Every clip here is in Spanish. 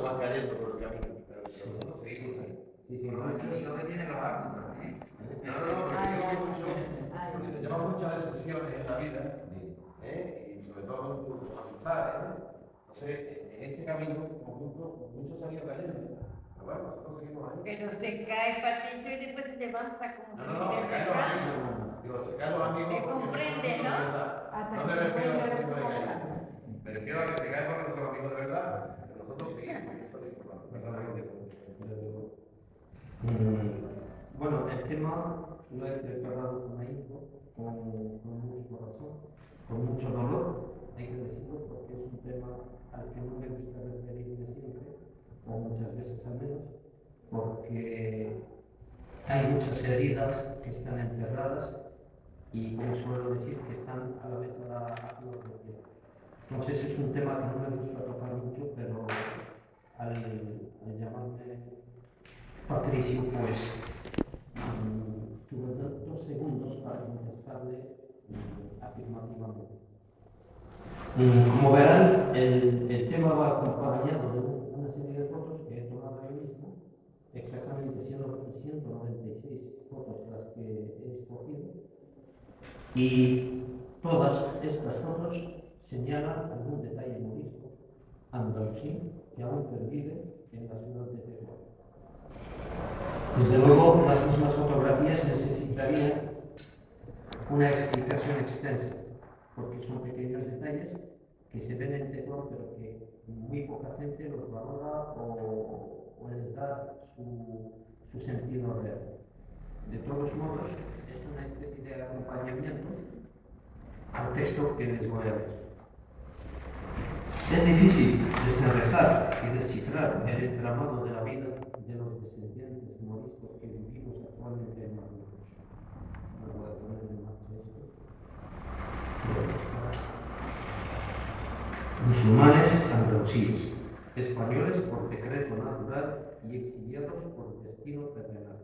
van cayendo por el camino, pero nosotros seguimos ahí. No, el camino que tiene los árboles, ¿eh? No, porque te llevan muchas decepciones en la vida, y sobre todo con tus amistades, Entonces, en este camino, muchos han ido cayendo, pero bueno, nosotros seguimos ahí. Pero se cae Patricio y después se levanta como se dice Se el caen los refrán. amigos. Digo, se caen los amigos. Te comprende, ¿no? No me refiero a ese tipo de caída. Me refiero a que se caen porque no son amigos de verdad, pero nosotros seguimos, eso digo, verdaderamente. Bueno, el tema lo he preparado con ahínco, con mucho corazón, con mucho dolor, hay que decirlo, porque es un tema al que no me gusta referirme siempre, o muchas veces al menos, porque hay muchas heridas que están enterradas y, como suelo decir, que están a la vez a la flor de piel. Entonces es un tema que no me gusta tocar mucho, pero al llamarme Patricio, pues tuve 2 segundos para contestarle afirmativamente. Como verán, el tema va acompañado de una serie de fotos que he tomado yo mismo, exactamente 196 fotos las que he escogido, y todas estas fotos señalan algún detalle morisco andalusí que aún pervive en la ciudad de Teruel. Desde luego, las mismas fotografías necesitarían una explicación extensa, porque son pequeños detalles que se ven en Teruel, pero que muy poca gente los valora o les da su sentido real. De todos modos, es una especie de acompañamiento al texto que les voy a leer. Es difícil desenredar y descifrar el entramado de la vida de los descendientes moriscos que vivimos actualmente en Marruecos. No voy a poner en marcha esto. Musulmanes andalusíes, españoles por decreto natural y exiliados por destino terrenal.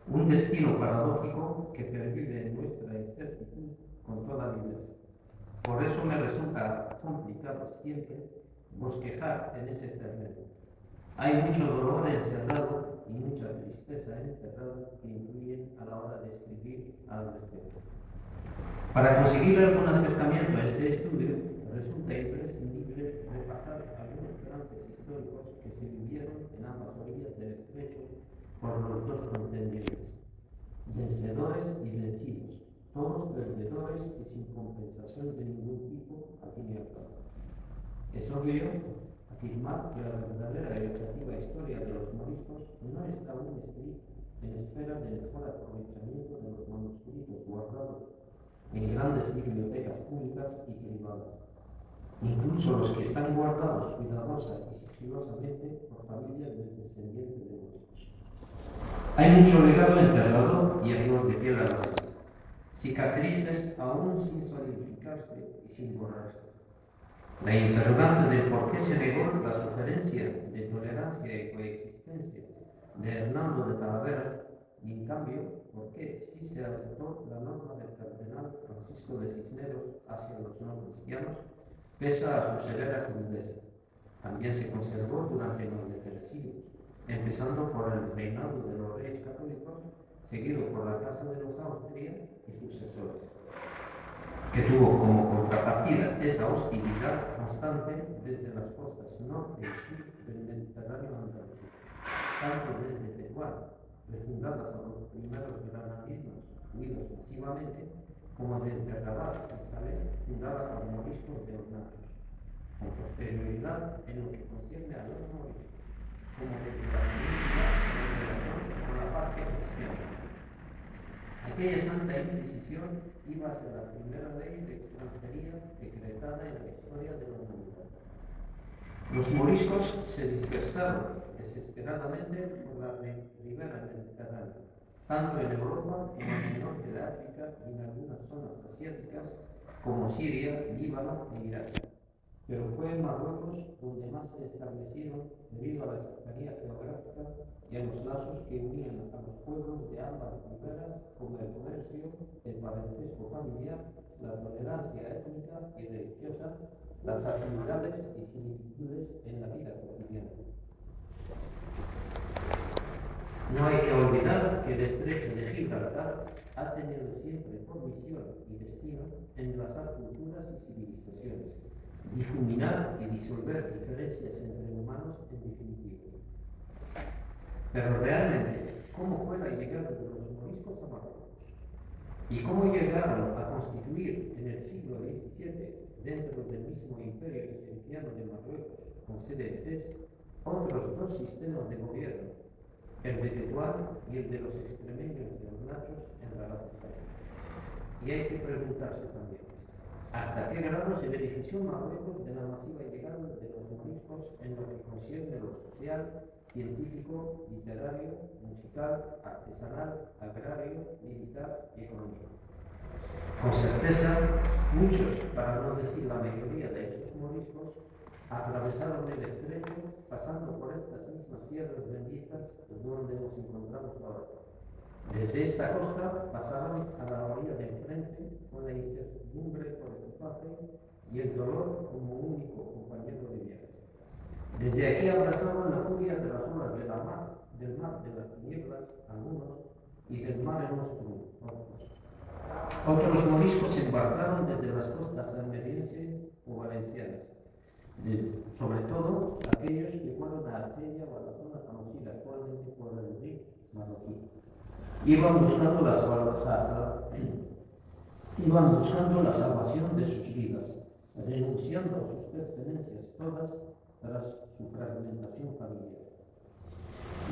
Un destino paradójico que pervive en nuestra incertidumbre con toda viveza. Por eso me resulta complicado siempre bosquejar en ese terreno. Hay mucho dolor encerrado y mucha tristeza encerrada que influyen a la hora de escribir al respecto. Para conseguir algún acercamiento a este estudio, resulta imprescindible repasar algunos trances históricos que se vivieron en ambas orillas del estrecho por los dos contendientes, vencedores y vencidos, todos perdedores y sin compensación de ningún tipo al fin y al cabo. Es obvio afirmar que la verdadera y objetiva historia de los moriscos no está aún escrita en espera del mejor aprovechamiento de los manuscritos guardados en grandes bibliotecas públicas y privadas, incluso los que están guardados cuidadosa y sigilosamente por familias del descendiente de moriscos. Hay mucho legado enterrado y a flor de piel a la vez, cicatrices aún sin solidificarse y sin borrarse. La interrogante del por qué se negó la sugerencia de tolerancia y coexistencia de Hernando de Talavera, y en cambio, por qué sí se adoptó la norma del cardenal Francisco de Cisneros hacia los no cristianos, pesa a su severa crudeza. También se conservó durante los depresivos, empezando por el reinado de los reyes católicos, seguido por la Casa de los Austria y sucesores, que tuvo como contrapartida esa hostilidad constante desde las costas norte y sur del Mediterráneo andaluz, tanto desde Tetuán, refundada por los primeros granadinos huidos masivamente, como desde Rabat y Salé, fundada por moriscos de ornatos, con posterioridad en lo que concierne a los moriscos, como desde la política en relación con la parte cristiana. Aquella Santa Inquisición iba a ser la primera ley de extranjería decretada en la historia de la humanidad. Los moriscos se dispersaron desesperadamente por la ribera mediterránea, tanto en Europa como en el norte de África y en algunas zonas asiáticas como Siria, Líbano e Irak. Pero fue en Marruecos donde más se establecieron debido a la cercanía geográfica y a los lazos que unían a los pueblos de ambas riberas, como el comercio, el parentesco familiar, la tolerancia étnica y religiosa, las actividades y similitudes en la vida cotidiana. estrecho de Gibraltar ha tenido siempre por misión y destino enlazar culturas y civilizaciones, difuminar y disolver diferencias entre humanos en definitiva. Pero realmente, ¿cómo fue la llegada de los moriscos a Marruecos? ¿Y cómo llegaron a constituir en el siglo XVII, dentro del mismo imperio cristiano de Marruecos, con sede en Fez, otros dos sistemas de gobierno, el de Tetuán y el de los extremeños de los Nachos en Rabat de Salé? Y hay que preguntarse también, ¿hasta qué grado se benefició Marruecos de la masiva llegada de los moriscos en lo que concierne a lo social, científico, literario, musical, artesanal, agrario, militar y económico? Con certeza, muchos, para no decir la mayoría de esos moriscos, atravesaron el estrecho pasando por estas mismas tierras benditas donde nos encontramos ahora. Desde esta costa pasaban a la orilla de enfrente con la incertidumbre por equipaje y el dolor como único compañero de viaje. Desde aquí abrazaban la furia de las olas de la mar, del mar de las tinieblas, algunos, y del mar nostrum, otros. Otros moriscos embarcaron desde las costas almerienses o valencianas, sobre todo aquellos que fueron a Argelia o a la zona conocida actualmente por el Rif marroquí. Iban buscando la salvación de sus vidas, renunciando a sus pertenencias todas tras su fragmentación familiar.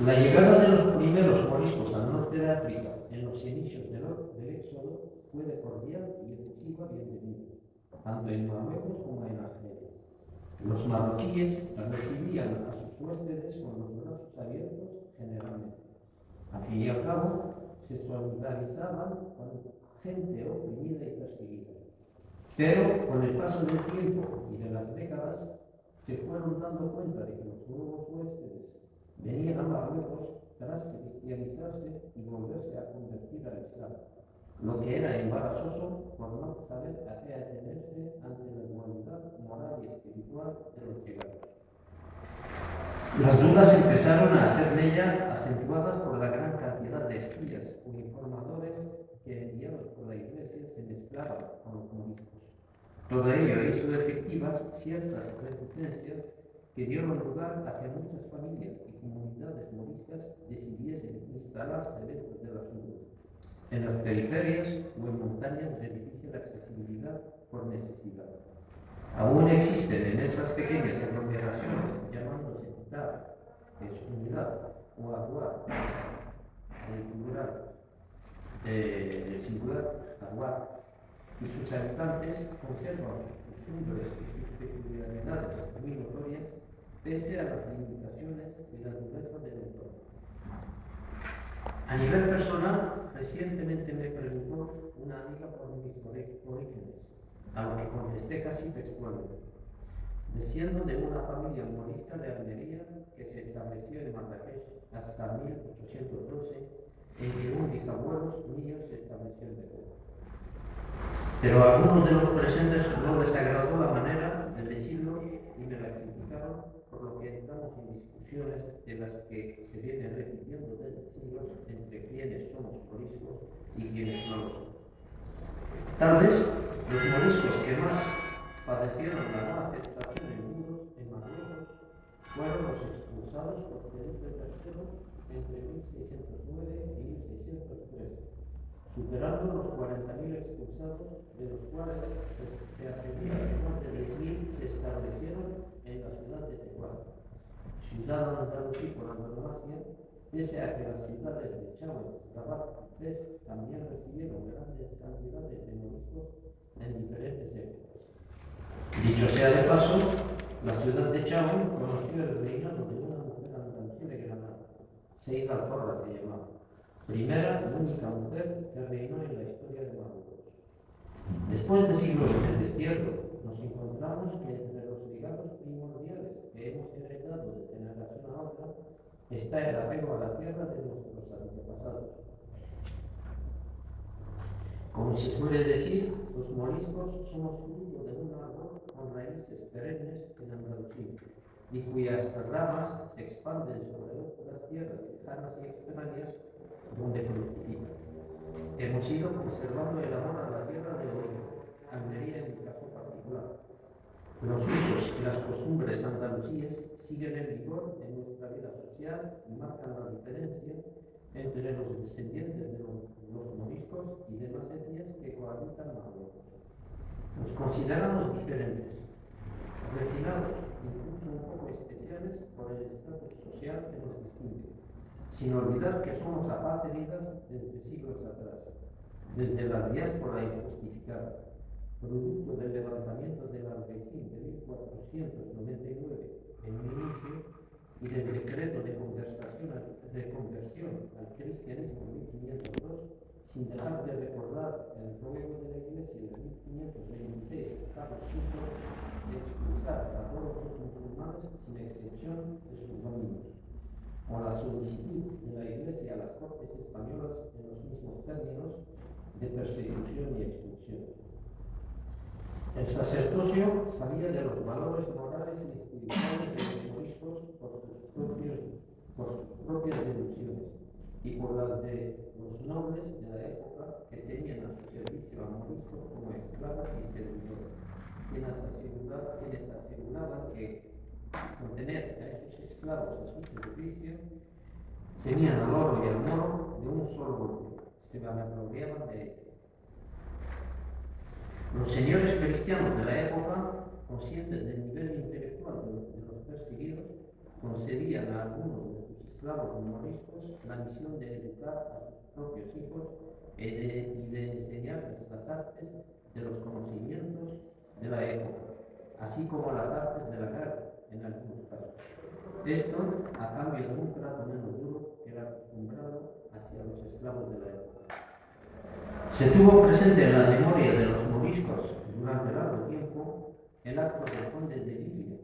La llegada de los primeros moriscos al norte de África en los inicios del éxodo fue de cordial y efusiva bienvenida, tanto en Marruecos como en Argelia. Los marroquíes recibían a sus huéspedes con los brazos abiertos generalmente. Al fin y al cabo, se solidarizaban con gente oprimida y perseguida. Pero con el paso del tiempo y de las décadas, se fueron dando cuenta de que los nuevos huéspedes venían a Marruecos tras cristianizarse y volverse a convertir al Islam, lo que era embarazoso por no saber a qué atenerse ante la dualidad moral y espiritual de los llegados. Las dudas empezaron a ser mella acentuadas por la gran cantidad de espías o informadores que, enviados por la Iglesia, se mezclaban con los moriscos. Todo ello hizo efectivas ciertas reticencias que dieron lugar a que muchas familias y comunidades moriscas decidiesen instalarse dentro de las urbes, en las periferias o en montañas de difícil accesibilidad por necesidad. Aún existen en esas pequeñas aglomeraciones, llamándose Dar, que es unidad, o Aguar, del plural, del singular, Aguar, y sus habitantes conservan sus costumbres y sus peculiaridades muy notorias, pese a las limitaciones y la dureza del entorno. A nivel personal, recientemente me preguntó una amiga por mis orígenes, a lo que contesté casi textualmente. Desciendo de una familia morisca de Almería que se estableció en Marrakech hasta 1812, en que un bisabuelo mío se estableció en Beirut. Pero a algunos de los presentes no les agradó la manera de decirlo y me la criticaron, por lo que entramos en discusiones de las que se vienen repitiendo desde siglos entre quienes somos moriscos y quienes no lo son. Tal vez los moriscos que más padecieron la no aceptación en Marruecos fueron los expulsados por Felipe III entre 1609 y 1613, superando los 40.000 expulsados, de los cuales se asegura que más de 10.000 se establecieron en la ciudad de Tetuán, ciudad andalusí por antonomasia, pese a que las ciudades de Chauen, Rabat y Fez también recibieron grandes cantidades de moriscos en diferentes épocas. Dicho sea de paso, la ciudad de Chauen conoció el reinado de una mujer andalusí de Granada, Seyd al-Horra se llamaba, primera y única mujer que reinó en la historia de Marruecos. Después de siglos de destierro, nos encontramos que entre los legados primordiales que hemos heredado de generación a otra está el apego a la tierra de nuestros antepasados. Como se suele decir, los moriscos somos fruto de un árbol con raíces perennes en Andalucía y cuyas ramas se expanden sobre otras tierras lejanas y extrañas donde fructifica. Hemos ido conservando el amor a la tierra de Almería en mi caso particular. Los usos y las costumbres andaluzíes siguen en vigor en nuestra vida social y marcan la diferencia entre los descendientes de los moriscos y demás etnias que cohabitan Marruecos. Nos consideramos diferentes, refinados, incluso un poco especiales por el estatus social que nos distingue, sin olvidar que somos apátridas desde siglos atrás, desde la diáspora injustificada, producto del levantamiento del Albaicín de 1499 en un inicio y del decreto de conversión al cristianismo en 1502, sin dejar de recordar el ruego de la Iglesia de 1526 Carlos V de expulsar a todos los musulmanes sin excepción de sus dominios, o la solicitud de la Iglesia a las Cortes españolas en los mismos términos de persecución y expulsión. El sacerdocio sabía de los valores morales y espirituales de los moriscos por sus propias deducciones y por las de los nobles de la época que tenían a su servicio a moriscos como esclavos y servidores, quienes aseguraban que con tener a esos esclavos a su servicio tenían al oro y al moro de un solo golpe, se vanagloriaban de ello. Los señores cristianos de la época, conscientes del nivel intelectual de los perseguidos, concedían a algunos de sus esclavos moriscos la misión de educar a sus propios hijos y de enseñarles las artes de los conocimientos de la época, así como las artes de la guerra, en algunos casos. Esto a cambio de un trato menos duro que era acostumbrado hacia los esclavos de la época. Se tuvo presente en la memoria de los moriscos durante largo tiempo el acto del conde de Libia,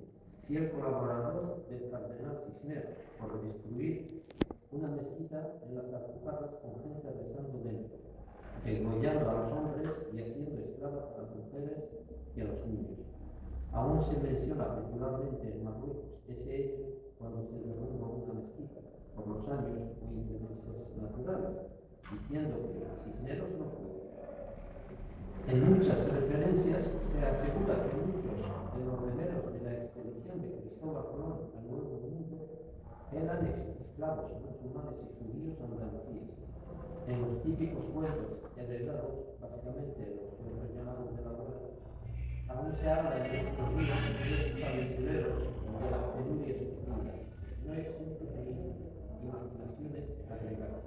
fiel colaborador del cardenal Cisneros, por destruir una mezquita en las Alpujarras con gente rezando dentro, degollando a los hombres y haciendo esclavas a las mujeres y a los niños. Aún se menciona popularmente en Marruecos ese hecho cuando se derrumba una mezquita por los años o inclemencias naturales, diciendo que Cisneros no fue. En muchas referencias se asegura que muchos de los remeros de la expedición de Cristóbal Colón al Nuevo Mundo eran esclavos musulmanes y judíos andalusíes. En los típicos cuentos heredados, básicamente los cuentos llamados de la abuela, aún se habla en estos días de sus aventureros de las penurias sufridas, no exento de imaginaciones agregadas.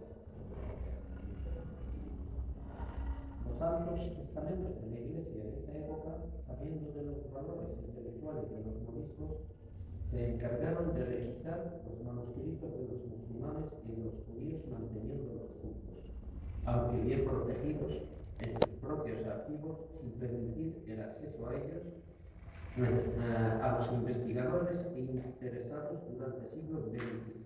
Los altos estamentos de la Iglesia en esa época, sabiendo de los valores intelectuales de los moriscos, se encargaron de requisar los manuscritos de los musulmanes y de los judíos manteniendo los cultos, aunque bien protegidos en sus propios archivos sin permitir el acceso a ellos a los investigadores e interesados durante siglos XXV.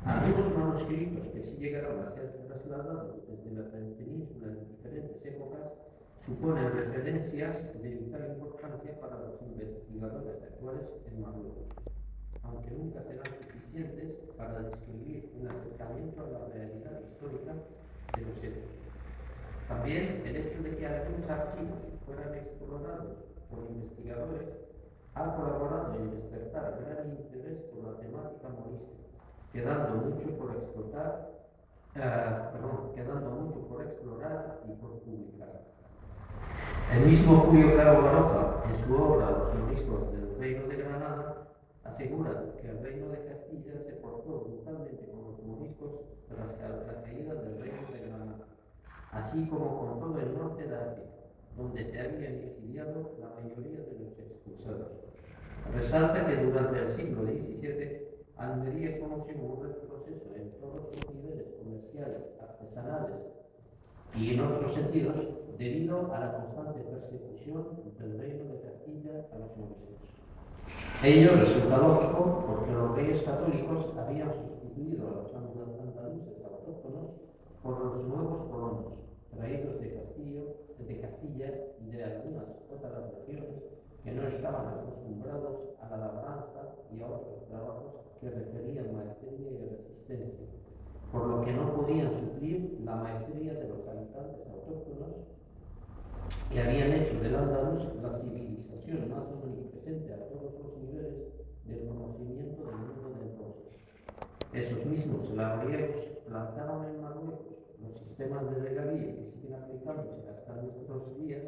Algunos manuscritos que sí llegaron a ser trasladados desde la península en diferentes épocas suponen referencias de vital importancia para los investigadores actuales en Marruecos, aunque nunca serán suficientes para describir un acercamiento a la realidad histórica de los hechos. También el hecho de que algunos archivos fueran explorados por investigadores ha colaborado en despertar gran interés por la temática morisca, quedando mucho por explorar y por publicar. El mismo Julio Caro Baroja, en su obra Los moriscos del Reino de Granada, asegura que el Reino de Castilla se portó brutalmente con los moriscos tras la caída del Reino de Granada, así como con todo el norte de África, donde se habían exiliado la mayoría de los expulsados. Resalta que durante el siglo XVII Almería conoció un retroceso en todos los niveles comerciales, artesanales y en otros sentidos debido a la constante persecución del Reino de Castilla a los moriscos. Ello resulta lógico porque los reyes católicos habían sustituido a los andaluces autóctonos por los nuevos colonos, traídos de Castilla y de algunas otras regiones que no estaban acostumbrados a la labranza y a otros trabajos que requerían maestría y resistencia, por lo que porque no podían suplir la maestría de los habitantes autóctonos que habían hecho del Andaluz la civilización más omnipresente a todos los niveles del conocimiento del mundo de entonces. Esos mismos labriegos plantaron en Marruecos los sistemas de regadío que siguen aplicándose hasta nuestros días,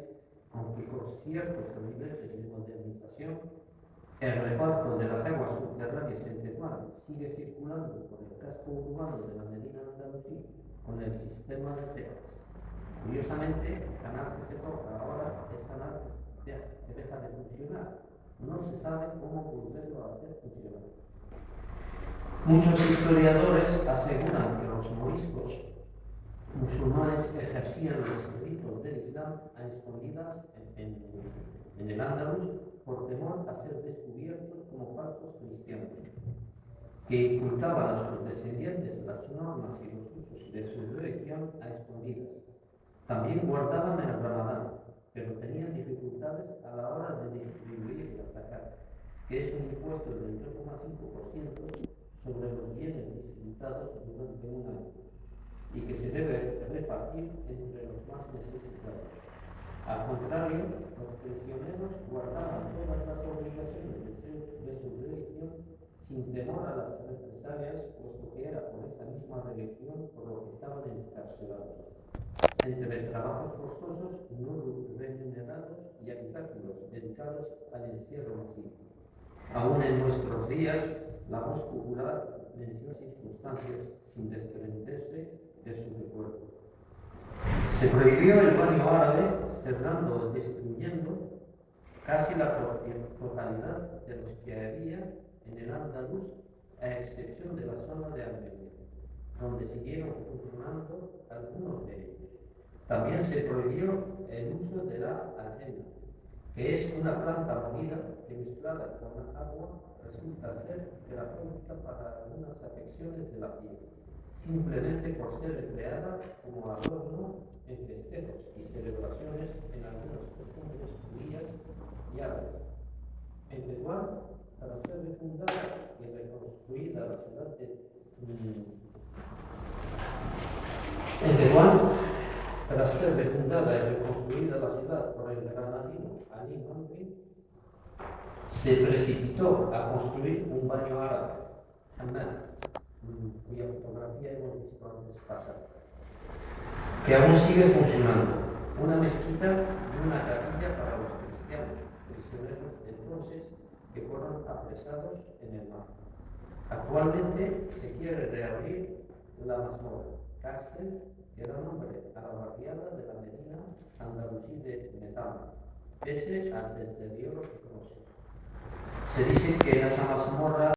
aunque con ciertos niveles de modernización. El reparto de las aguas subterráneas en Tetuán sigue circulando por el casco urbano de la Medina Andalusí con el sistema de Tebas. Curiosamente, el canal que se toca ahora es canal que deja de funcionar. No se sabe cómo volverlo a hacer funcionar. Muchos historiadores aseguran que los moriscos musulmanes ejercían los ritos del Islam a escondidas en el Andaluz por temor a ser descubiertos como falsos cristianos, que inculcaban a sus descendientes las normas y los usos de su religión a escondidas. También guardaban el Ramadán, pero tenían dificultades a la hora de distribuir la zakat, que es un impuesto del 3,5% sobre los bienes disfrutados durante un año y que se debe repartir entre los más necesitados. Al contrario, los prisioneros guardaban todas las obligaciones de su religión sin temor a las represalias, puesto que era por esa misma religión por lo que estaban encarcelados. Entre trabajos forzosos no remunerados y habitáculos dedicados al encierro masivo. Aún en nuestros días, la voz popular menciona circunstancias sin desprenderse de su recuerdo. Se prohibió el baño árabe, cerrando o destruyendo casi la totalidad de los que había en el Andaluz, a excepción de la zona de Almería, donde siguieron funcionando algunos de ellos. También se prohibió el uso de la ajena, que es una planta molida que mezclada con agua resulta ser terapéutica para algunas afecciones de la piel, simplemente por ser empleada como adorno en festejos y celebraciones en algunas costumbres judías y árabes. En Tetuán, tras ser refundada y reconstruida la ciudad por el granadino Ali Mamri, se precipitó a construir un baño árabe, hammam, cuya fotografía hemos visto antes pasar, que aún sigue funcionando, una mezquita y una capilla para los cristianos, prisioneros de entonces que fueron apresados en el mar. Actualmente se quiere reabrir la mazmorra, cárcel que da nombre a la barriada de la Medina Andalusí de Metama, pese al deterioro que conoce. Se dice que en esa mazmorra